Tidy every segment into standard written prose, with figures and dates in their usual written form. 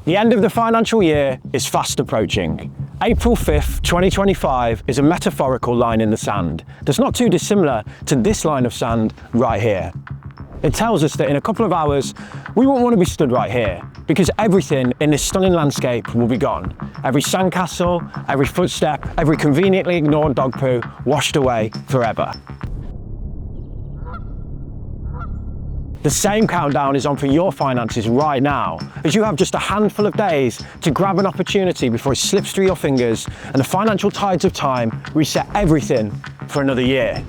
The end of the financial year is fast approaching. April 5th, 2025 is a metaphorical line in the sand that's not too dissimilar to this line of sand right here. It tells us that in a couple of hours, we won't want to be stood right here because everything in this stunning landscape will be gone. Every sandcastle, every footstep, every conveniently ignored dog poo washed away forever. The same countdown is on for your finances right now, as you have just a handful of days to grab an opportunity before it slips through your fingers and the financial tides of time reset everything for another year.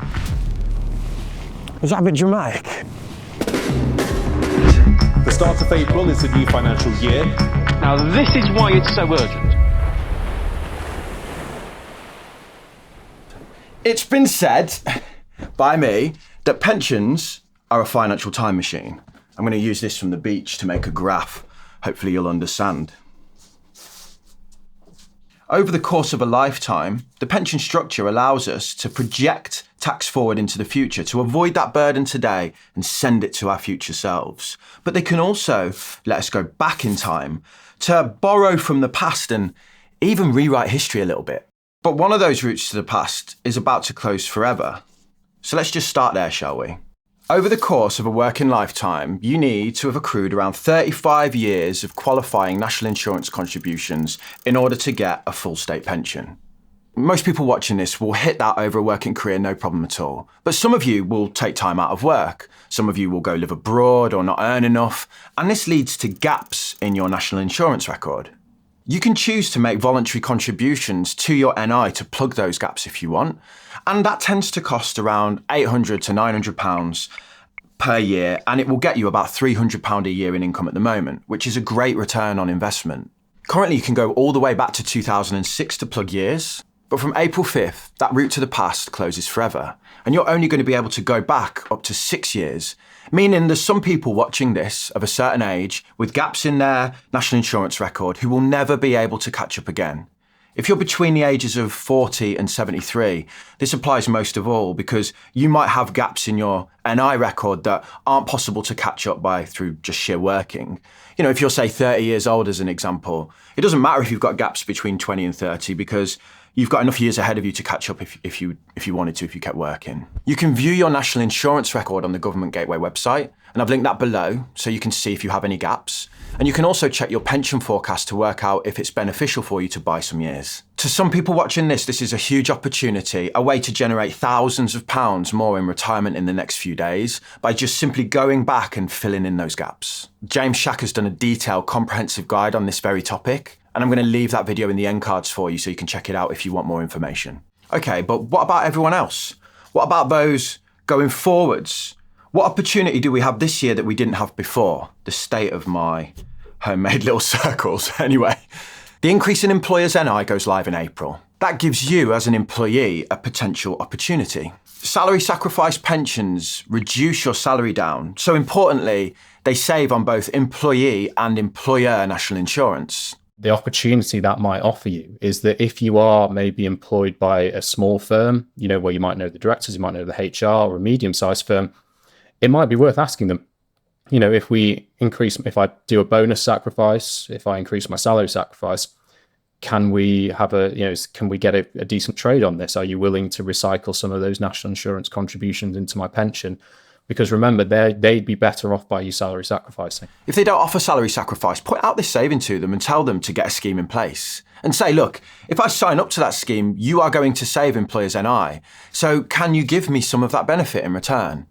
Was that a bit dramatic? The start of April is the new financial year. Now this is why it's so urgent. It's been said by me that pensions are a financial time machine. I'm going to use this from the beach to make a graph. Hopefully you'll understand. Over the course of a lifetime, the pension structure allows us to project tax forward into the future, to avoid that burden today and send it to our future selves. But they can also let us go back in time to borrow from the past and even rewrite history a little bit. But one of those routes to the past is about to close forever. So let's just start there, shall we? Over the course of a working lifetime, you need to have accrued around 35 years of qualifying national insurance contributions in order to get a full state pension. Most people watching this will hit that over a working career, no problem at all. But some of you will take time out of work. Some of you will go live abroad or not earn enough. And this leads to gaps in your national insurance record. You can choose to make voluntary contributions to your NI to plug those gaps if you want. And that tends to cost around £800 to £900 per year, and it will get you about £300 a year in income at the moment, which is a great return on investment. Currently, you can go all the way back to 2006 to plug years, but from April 5th, that route to the past closes forever, and you're only going to be able to go back up to 6 years, meaning there's some people watching this of a certain age with gaps in their national insurance record who will never be able to catch up again. If you're between the ages of 40 and 73, this applies most of all because you might have gaps in your NI record that aren't possible to catch up by through just sheer working. You know, if you're say 30 years old as an example, it doesn't matter if you've got gaps between 20 and 30 because you've got enough years ahead of you to catch up if you wanted to, if you kept working. You can view your national insurance record on the Government Gateway website, and I've linked that below so you can see if you have any gaps. And you can also check your pension forecast to work out if it's beneficial for you to buy some years. To some people watching this is a huge opportunity, a way to generate thousands of pounds more in retirement in the next few days by just simply going back and filling in those gaps. James Shack has done a detailed, comprehensive guide on this very topic, and I'm going to leave that video in the end cards for you so you can check it out if you want more information. Okay, but what about everyone else? What about those going forwards? What opportunity do we have this year that we didn't have before? The state of my homemade little circles. Anyway, the increase in employers' NI goes live in April. That gives you as an employee a potential opportunity. Salary sacrifice pensions reduce your salary down. So importantly, they save on both employee and employer national insurance. The opportunity that might offer you is that if you are maybe employed by a small firm, you know, where you might know the directors, you might know the HR, or a medium-sized firm, it might be worth asking them, you know, if I do a bonus sacrifice, if I increase my salary sacrifice, can we have can we get a decent trade on this? Are you willing to recycle some of those national insurance contributions into my pension? Because remember, they'd be better off by you salary sacrificing. If they don't offer salary sacrifice, point out this saving to them and tell them to get a scheme in place. And say, look, if I sign up to that scheme, you are going to save employers' NI. So can you give me some of that benefit in return?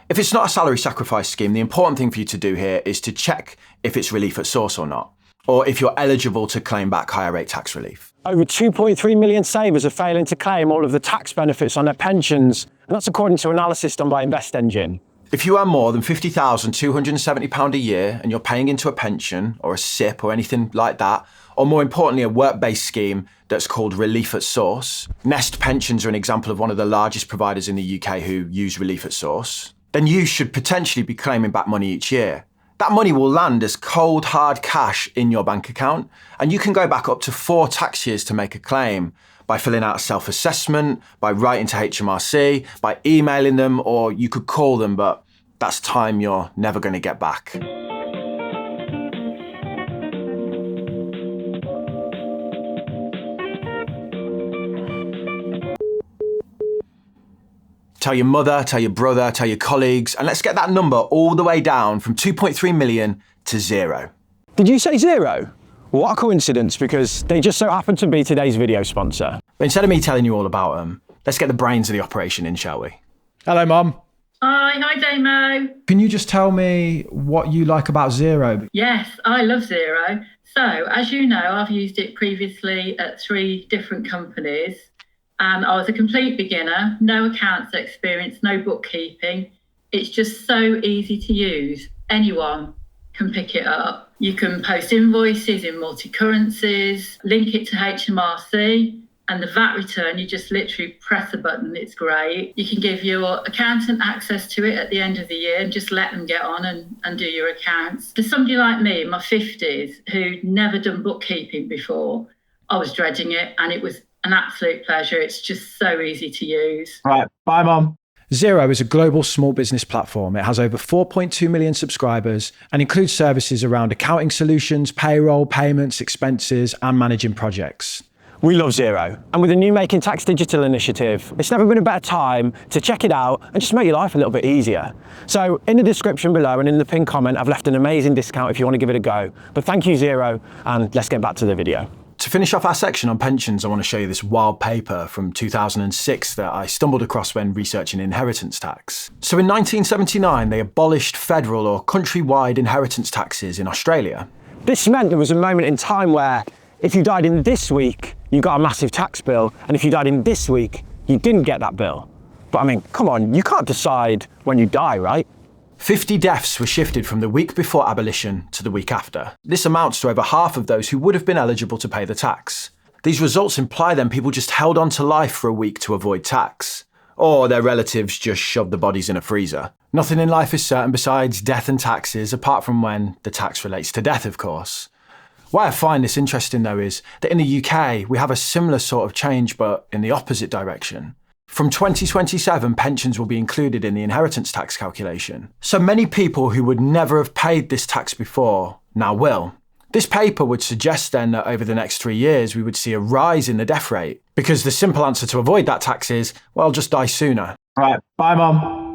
If it's not a salary sacrifice scheme, the important thing for you to do here is to check if it's relief at source or not, or if you're eligible to claim back higher rate tax relief. Over 2.3 million savers are failing to claim all of the tax benefits on their pensions, and that's according to analysis done by InvestEngine. If you earn more than £50,270 a year and you're paying into a pension or a SIPP or anything like that, or more importantly, a work-based scheme that's called Relief at Source, Nest Pensions are an example of one of the largest providers in the UK who use Relief at Source, then you should potentially be claiming back money each year. That money will land as cold, hard cash in your bank account, and you can go back up to 4 tax years to make a claim by filling out a self-assessment, by writing to HMRC, by emailing them, or you could call them, but that's time you're never going to get back. Tell your mother, tell your brother, tell your colleagues, and let's get that number all the way down from 2.3 million to 0. Did you say 0? What a coincidence, because they just so happen to be today's video sponsor. But instead of me telling you all about them, let's get the brains of the operation in, shall we? Hello, Mum. Hi Damo. Can you just tell me what you like about Xero? Yes, I love Xero. So, as you know, I've used it previously at 3 different companies, and I was a complete beginner, no accounts experience, no bookkeeping. It's just so easy to use. Anyone can pick it up. You can post invoices in multi-currencies, link it to HMRC, and the VAT return, you just literally press a button. It's great. You can give your accountant access to it at the end of the year and just let them get on and do your accounts. For somebody like me in my 50s who'd never done bookkeeping before, I was dreading it, and it was an absolute pleasure. It's just so easy to use. Right, bye, Mum. Xero is a global small business platform. It has over 4.2 million subscribers and includes services around accounting solutions, payroll, payments, expenses, and managing projects. We love Xero, and with the new Making Tax Digital initiative, it's never been a better time to check it out and just make your life a little bit easier. So in the description below and in the pinned comment, I've left an amazing discount if you want to give it a go. But thank you, Xero, and let's get back to the video. To finish off our section on pensions, I want to show you this wild paper from 2006 that I stumbled across when researching inheritance tax. So in 1979, they abolished federal or countrywide inheritance taxes in Australia. This meant there was a moment in time where if you died in this week, you got a massive tax bill, and if you died in this week, you didn't get that bill. But I mean, come on, you can't decide when you die, right? 50 deaths were shifted from the week before abolition to the week after. This amounts to over half of those who would have been eligible to pay the tax. These results imply then people just held on to life for a week to avoid tax. Or their relatives just shoved the bodies in a freezer. Nothing in life is certain besides death and taxes, apart from when the tax relates to death, of course. Why I find this interesting though is that in the UK, we have a similar sort of change, but in the opposite direction. From 2027, pensions will be included in the inheritance tax calculation. So many people who would never have paid this tax before now will. This paper would suggest then that over the next 3 years, we would see a rise in the death rate, because the simple answer to avoid that tax is, well, just die sooner. Right, bye, Mum.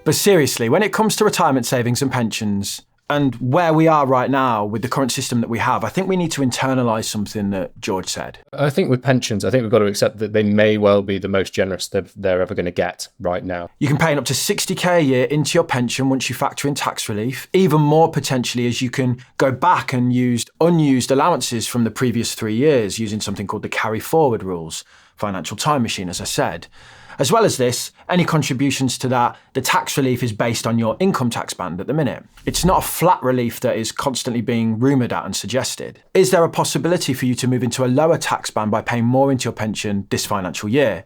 But seriously, when it comes to retirement savings and pensions, and where we are right now with the current system that we have, I think we need to internalise something that George said. I think with pensions, I think we've got to accept that they may well be the most generous they're ever going to get right now. You can pay up to 60k a year into your pension once you factor in tax relief, even more potentially as you can go back and use unused allowances from the previous 3 years using something called the carry forward rules, financial time machine, as I said. As well as this, any contributions to that, the tax relief is based on your income tax band at the minute. It's not a flat relief that is constantly being rumoured at and suggested. Is there a possibility for you to move into a lower tax band by paying more into your pension this financial year?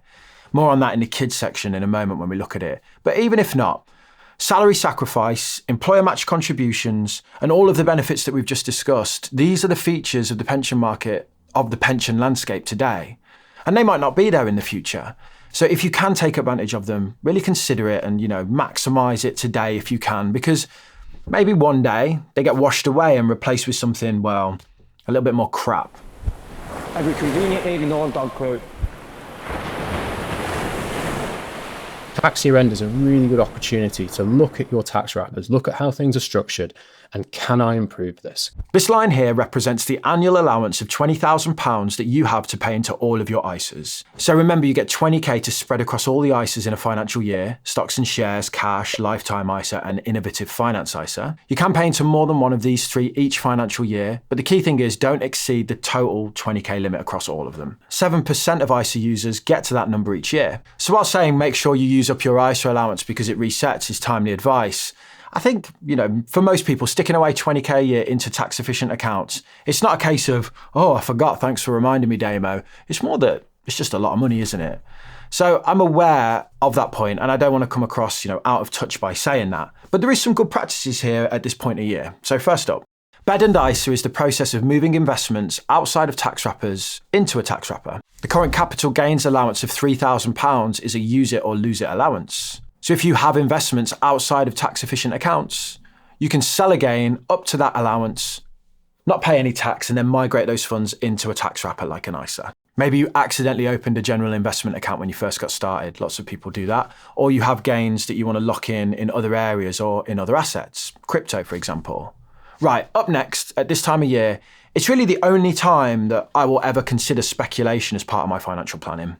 More on that in the kids section in a moment when we look at it. But even if not, salary sacrifice, employer match contributions, and all of the benefits that we've just discussed, these are the features of the pension market, of the pension landscape today. And they might not be there in the future. So if you can take advantage of them, really consider it and, maximise it today if you can, because maybe one day they get washed away and replaced with something, well, a little bit more crap. Every conveniently ignored dog quote. Tax year end is a really good opportunity to look at your tax wrappers, look at how things are structured, and can I improve this? This line here represents the annual allowance of £20,000 that you have to pay into all of your ISAs. So remember, you get 20k to spread across all the ISAs in a financial year: stocks and shares, cash, lifetime ISA, and innovative finance ISA. You can pay into more than one of these 3 each financial year, but the key thing is don't exceed the total 20k limit across all of them. 7% of ISA users get to that number each year. So while saying make sure you use up your ISA allowance because it resets is timely advice, I think, for most people, sticking away 20k a year into tax efficient accounts, it's not a case of, oh, I forgot, thanks for reminding me, Damo. It's more that it's just a lot of money, isn't it? So I'm aware of that point, and I don't want to come across, out of touch by saying that. But there is some good practices here at this point of year. So first up, bed and ISA is the process of moving investments outside of tax wrappers into a tax wrapper. The current capital gains allowance of £3,000 is a use it or lose it allowance. So if you have investments outside of tax efficient accounts, you can sell a gain up to that allowance, not pay any tax, and then migrate those funds into a tax wrapper like an ISA. Maybe you accidentally opened a general investment account when you first got started. Lots of people do that. Or you have gains that you want to lock in other areas or in other assets, crypto, for example. Right, up next, at this time of year, it's really the only time that I will ever consider speculation as part of my financial planning.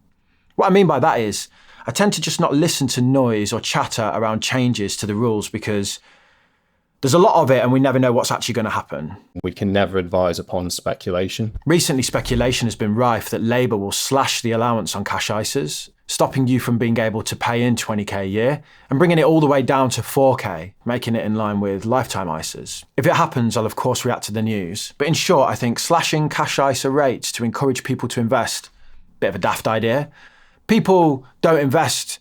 What I mean by that is, I tend to just not listen to noise or chatter around changes to the rules because there's a lot of it and we never know what's actually going to happen. We can never advise upon speculation. Recently, speculation has been rife that Labour will slash the allowance on cash ISAs, stopping you from being able to pay in 20k a year and bringing it all the way down to 4k, making it in line with lifetime ISAs. If it happens, I'll of course react to the news. But in short, I think slashing cash ISA rates to encourage people to invest, bit of a daft idea. People don't invest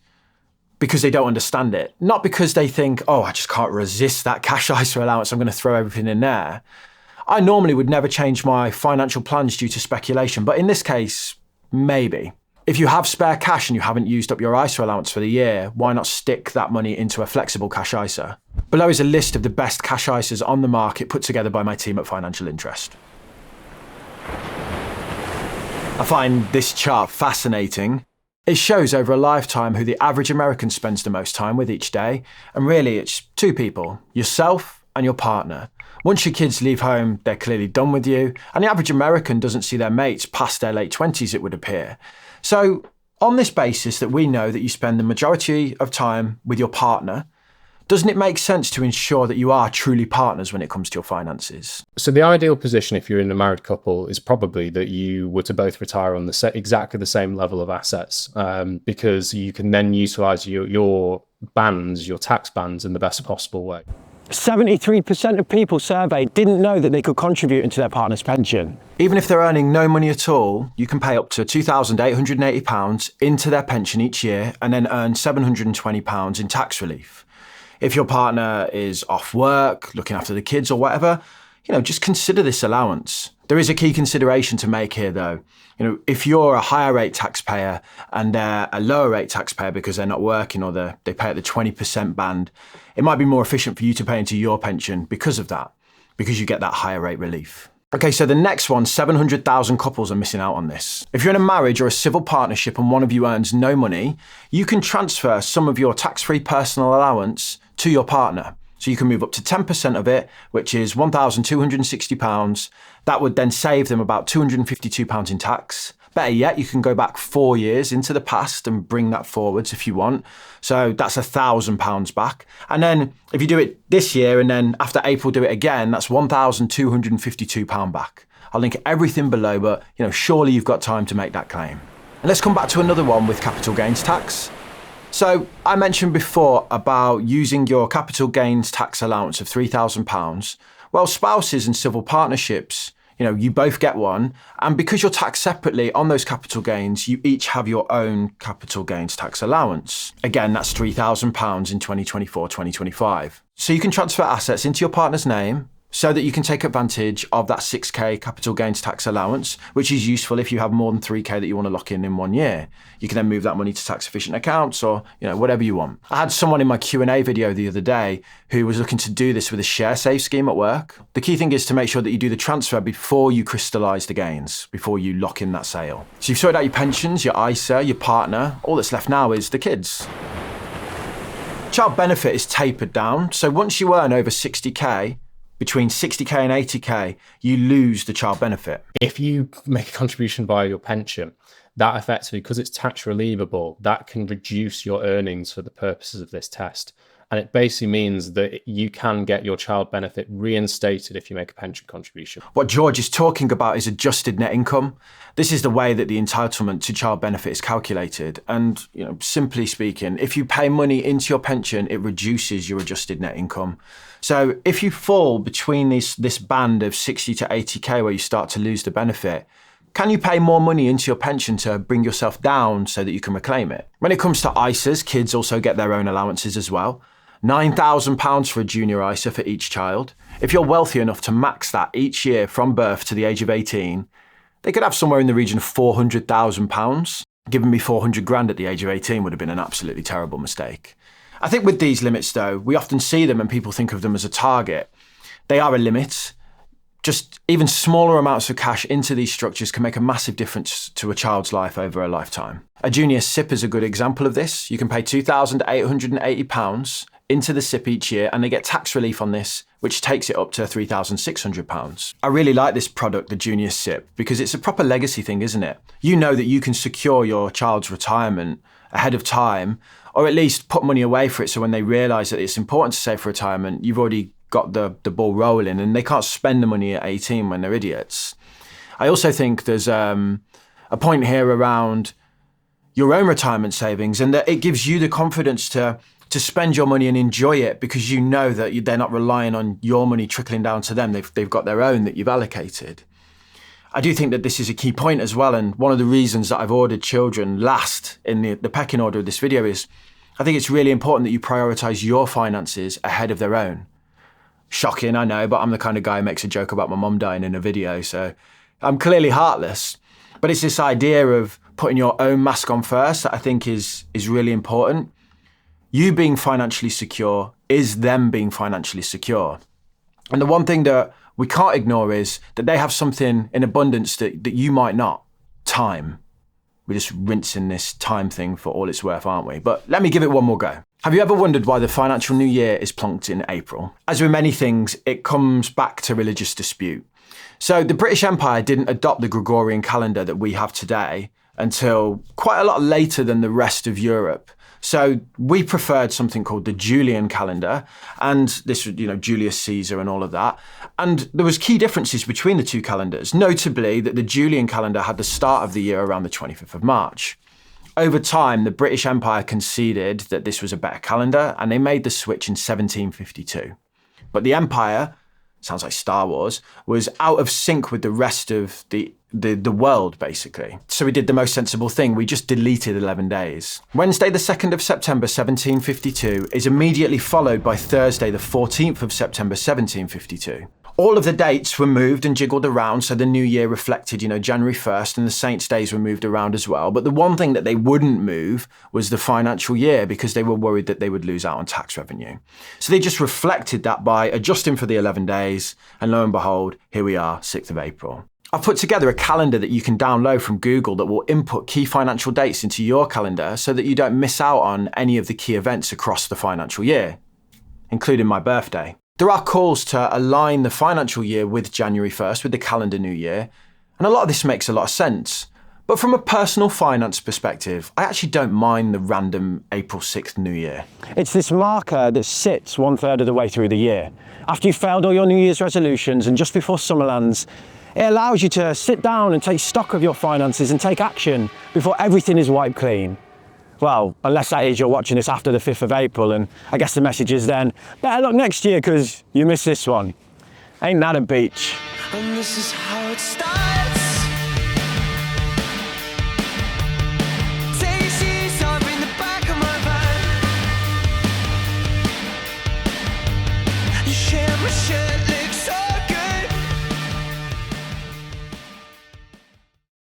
because they don't understand it. Not because they think, oh, I just can't resist that cash ISA allowance, I'm going to throw everything in there. I normally would never change my financial plans due to speculation, but in this case, maybe. If you have spare cash and you haven't used up your ISA allowance for the year, why not stick that money into a flexible cash ISA? Below is a list of the best cash ISAs on the market put together by my team at Financial Interest. I find this chart fascinating. It shows over a lifetime who the average American spends the most time with each day. And really, it's two people, yourself and your partner. Once your kids leave home, they're clearly done with you. And the average American doesn't see their mates past their late 20s, it would appear. So on this basis that we know that you spend the majority of time with your partner, doesn't it make sense to ensure that you are truly partners when it comes to your finances? So the ideal position if you're in a married couple is probably that you were to both retire on exactly the same level of assets, because you can then utilise your bands, your tax bands, in the best possible way. 73% of people surveyed didn't know that they could contribute into their partner's pension. Even if they're earning no money at all, you can pay up to £2,880 into their pension each year and then earn £720 in tax relief. If your partner is off work, looking after the kids or whatever, just consider this allowance. There is a key consideration to make here though. If you're a higher rate taxpayer and they're a lower rate taxpayer because they're not working or they pay at the 20% band, it might be more efficient for you to pay into your pension because of that, because you get that higher rate relief. Okay, so the next one, 700,000 couples are missing out on this. If you're in a marriage or a civil partnership and one of you earns no money, you can transfer some of your tax-free personal allowance to your partner. So you can move up to 10% of it, which is £1,260. That would then save them about £252 in tax. Better yet, you can go back 4 years into the past and bring that forwards if you want. So that's £1,000 back. And then if you do it this year and then after April do it again, that's £1,252 back. I'll link everything below, but surely you've got time to make that claim. And let's come back to another one with capital gains tax. So I mentioned before about using your capital gains tax allowance of £3,000. Well, spouses and civil partnerships, you both get one. And because you're taxed separately on those capital gains, you each have your own capital gains tax allowance. Again, that's £3,000 in 2024, 2025. So you can transfer assets into your partner's name so that you can take advantage of that 6k capital gains tax allowance, which is useful if you have more than 3k that you want to lock in 1 year. You can then move that money to tax efficient accounts or whatever you want. I had someone in my Q&A video the other day who was looking to do this with a share save scheme at work. The key thing is to make sure that you do the transfer before you crystallise the gains, before you lock in that sale. So you've sorted out your pensions, your ISA, your partner. All that's left now is the kids. Child benefit is tapered down. So once you earn over 60k, between 60k and 80k, you lose the child benefit. If you make a contribution via your pension, that effectively, because it's tax relievable, that can reduce your earnings for the purposes of this test. And it basically means that you can get your child benefit reinstated if you make a pension contribution. What George is talking about is adjusted net income. This is the way that the entitlement to child benefit is calculated. And simply speaking, if you pay money into your pension, it reduces your adjusted net income. So if you fall between this band of 60 to 80k where you start to lose the benefit, can you pay more money into your pension to bring yourself down so that you can reclaim it? When it comes to ISAs, kids also get their own allowances as well. £9,000 for a junior ISA for each child. If you're wealthy enough to max that each year from birth to the age of 18, they could have somewhere in the region of £400,000. Giving me 400 grand at the age of 18 would have been an absolutely terrible mistake. I think with these limits though, we often see them and people think of them as a target. They are a limit. Just even smaller amounts of cash into these structures can make a massive difference to a child's life over a lifetime. A junior SIPP is a good example of this. You can pay £2,880 into the SIPP each year, and they get tax relief on this, which takes it up to £3,600. I really like this product, the junior SIPP, because it's a proper legacy thing, isn't it? You know that you can secure your child's retirement ahead of time, or at least put money away for it, so when they realise that it's important to save for retirement, you've already got the ball rolling, and they can't spend the money at 18 when they're idiots. I also think there's a point here around your own retirement savings, and that it gives you the confidence to spend your money and enjoy it, because you know that they're not relying on your money trickling down to them. They've got their own that you've allocated. I do think that this is a key point as well, and one of the reasons that I've ordered children last in the pecking order of this video is I think it's really important that you prioritise your finances ahead of their own. Shocking, I know, but I'm the kind of guy who makes a joke about my mum dying in a video, so I'm clearly heartless. But it's this idea of putting your own mask on first that I think is really important. You being financially secure is them being financially secure. And the one thing that we can't ignore is that they have something in abundance that you might not. Time. We're just rinsing this time thing for all it's worth, aren't we? But let me give it one more go. Have you ever wondered why the financial new year is plonked in April? As with many things, it comes back to religious dispute. So the British Empire didn't adopt the Gregorian calendar that we have today until quite a lot later than the rest of Europe. So we preferred something called the Julian calendar, and this was, Julius Caesar and all of that. And there was key differences between the two calendars, notably that the Julian calendar had the start of the year around the 25th of March. Over time, the British Empire conceded that this was a better calendar, and they made the switch in 1752. But the empire, sounds like Star Wars, was out of sync with the rest of the world, basically. So we did the most sensible thing. We just deleted 11 days. Wednesday, the 2nd of September, 1752, is immediately followed by Thursday, the 14th of September, 1752. All of the dates were moved and jiggled around, so the new year reflected, January 1st, and the saints' days were moved around as well. But the one thing that they wouldn't move was the financial year, because they were worried that they would lose out on tax revenue. So they just reflected that by adjusting for the 11 days, and lo and behold, here we are, 6th of April. I've put together a calendar that you can download from Google that will input key financial dates into your calendar so that you don't miss out on any of the key events across the financial year, including my birthday. There are calls to align the financial year with January 1st, with the calendar new year, and a lot of this makes a lot of sense. But from a personal finance perspective, I actually don't mind the random April 6th new year. It's this marker that sits 1/3 of the way through the year. After you've failed all your New Year's resolutions and just before summer lands, it allows you to sit down and take stock of your finances and take action before everything is wiped clean. Well, unless that is you're watching this after the 5th of April, and I guess the message is then, better luck next year because you missed this one. Ain't that a beach? And this is how it starts.